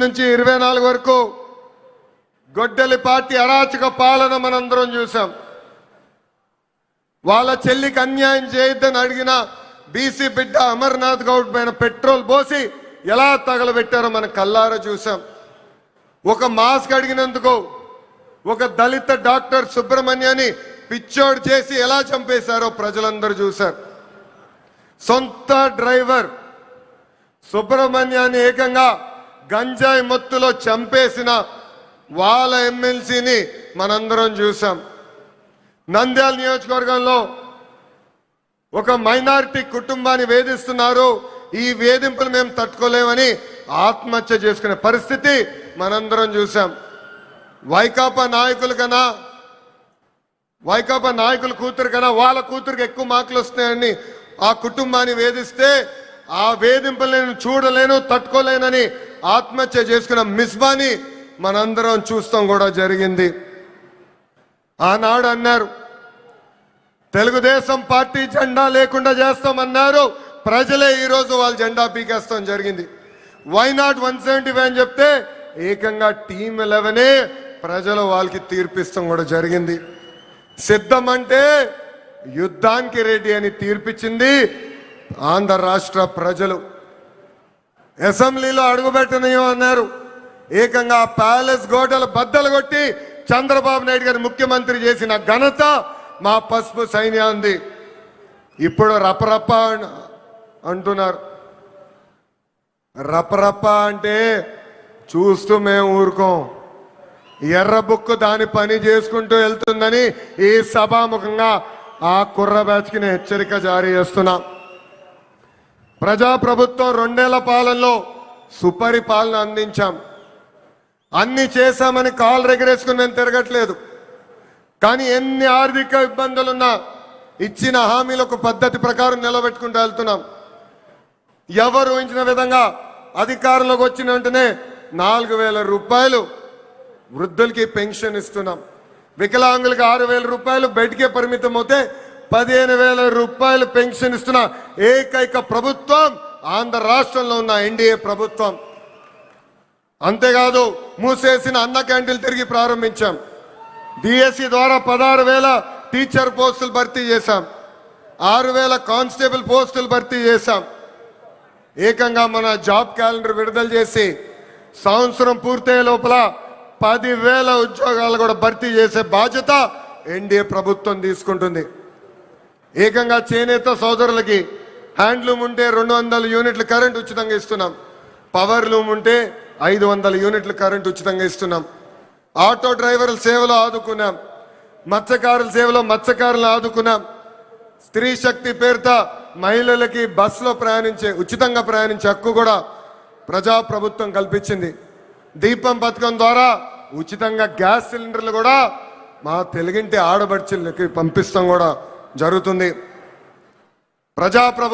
నుంచి 24 వరకు గొడ్డలి పార్టీ అరాచక పాలన మనందరం చూసాం. వాళ్ళ చెల్లికి అన్యాయం చేయొద్దని అడిగిన బీసీ బిడ్డ అమర్నాథ్ గౌడ్ పైన పెట్రోల్ పోసి ఎలా తగలబెట్టారో మనం కల్లారా చూసాం. ఒక మాస్క్ అడిగినందుకు ఒక దళిత డాక్టర్ సుబ్రహ్మణ్యాన్ని పిచ్చోడు చేసి ఎలా చంపేశారో ప్రజలందరూ చూశారు. సొంత డ్రైవర్ సుబ్రహ్మణ్యాన్ని ఏకంగా గంజాయి మత్తులో చంపేసిన వాళ్ళ ఎమ్మెల్సీని మనందరం చూసాం. నంద్యాల నియోజకవర్గంలో ఒక మైనారిటీ కుటుంబాన్ని వేధిస్తున్నారు. ఈ వేధింపులు మేము తట్టుకోలేమని ఆత్మహత్య చేసుకునే పరిస్థితి మనందరం చూసాం. వైకాపా నాయకుల కూతురు కన్నా వాళ్ళ కూతురికి ఎక్కువ మార్కులు వస్తున్నాయని ఆ కుటుంబాన్ని వేధిస్తే ఆ వేధింపులు నేను చూడలేను తట్టుకోలేనని ఆత్మహత్య చేసుకున్న మిస్బాని మనందరం చూస్తాం కూడా జరిగింది. ఆనాడు అన్నారు తెలుగుదేశం పార్టీ జెండా లేకుండా చేస్తామన్నారు. ప్రజలే ఈరోజు వాళ్ళ జెండా పీకేస్తాం జరిగింది. వై నాట్ 175 అని చెప్తే ఏకంగా టీమ్ 11 ప్రజలు వాళ్ళకి తీర్పిస్తాం కూడా జరిగింది. సిద్ధం అంటే యుద్ధానికి రెడీ అని తీర్పిచ్చింది ఆంధ్ర రాష్ట్ర ప్రజలు. అసెంబ్లీలో అడుగుపెట్టనయో అన్నారు. ఏకంగా ప్యాలెస్ గోడలు బద్దలు కొట్టి చంద్రబాబు నాయుడు గారు ముఖ్యమంత్రి చేసిన ఘనత మా పసుపు సైన్యాన్ని. ఇప్పుడు రపరప్ప అంటున్నారు. రపరప్ప అంటే చూస్తూ మేము ఊరుకోం. ఎర్ర బుక్కు దాని పని చేసుకుంటూ వెళ్తుందని ఈ సభాముఖంగా ఆ కుర్ర బ్యాచ్కి నేను హెచ్చరిక జారీ చేస్తున్నా. ప్రజాప్రభుత్వం 2 ఏళ్ల పాలనలో సుపరిపాలన అందించాం. అన్ని చేశామని కాలు రెగరేసుకుని మేము తిరగట్లేదు. కానీ ఎన్ని ఆర్థిక ఇబ్బందులున్నా ఇచ్చిన హామీలకు పద్ధతి ప్రకారం నిలబెట్టుకుంటూ వెళ్తున్నాం. ఎవరు ఊహించిన విధంగా అధికారంలోకి వచ్చిన వెంటనే 4,000 రూపాయలు వృద్ధులకి పెన్షన్ ఇస్తున్నాం. వికలాంగులకి 6,000 రూపాయలు బయటికే పరిమితం అవుతే 15,000 రూపాయలు పెన్షన్ ఇస్తున్న ఏకైక ప్రభుత్వం ఆంధ్ర రాష్ట్రంలో ఉన్న ఎన్డీఏ ప్రభుత్వం. అంతేకాదు మూసేసిన అన్న క్యాంటీన్లు తిరిగి ప్రారంభించాం. డిఎస్సి ద్వారా 16,000 టీచర్ పోస్టులు భర్తీ చేశాం. 6,000 కానిస్టేబుల్ పోస్టులు భర్తీ చేశాం. ఏకంగా మన జాబ్ క్యాలెండర్ విడుదల చేసి సంవత్సరం పూర్తయ్యే లోపల 10,000 ఉద్యోగాలు కూడా భర్తీ చేసే బాధ్యత ఎన్డీఏ ప్రభుత్వం తీసుకుంటుంది. ఏకంగా చేనేత సోదరులకి హ్యాండ్లూమ్ ఉంటే 200 యూనిట్లు కరెంట్ ఉచితంగా ఇస్తున్నాం. పవర్ లూమ్ ఉంటే 500 యూనిట్లు కరెంట్ ఉచితంగా ఇస్తున్నాం. ఆటో డ్రైవర్ల సేవలో ఆదుకున్నాం. మత్స్యకారుల సేవలో మత్స్యకారులను ఆదుకున్నాం. స్త్రీ శక్తి పేరుతో మహిళలకి బస్సులో ఉచితంగా ప్రయాణించే హక్కు కూడా ప్రజాప్రభుత్వం కల్పించింది. దీపం పథకం ద్వారా ఉచితంగా గ్యాస్ సిలిండర్లు కూడా మా తెలుగింటి ఆడబడుచులకి పంపిస్తాం కూడా జరుగుతుంది. ప్రజాప్రభుత్వం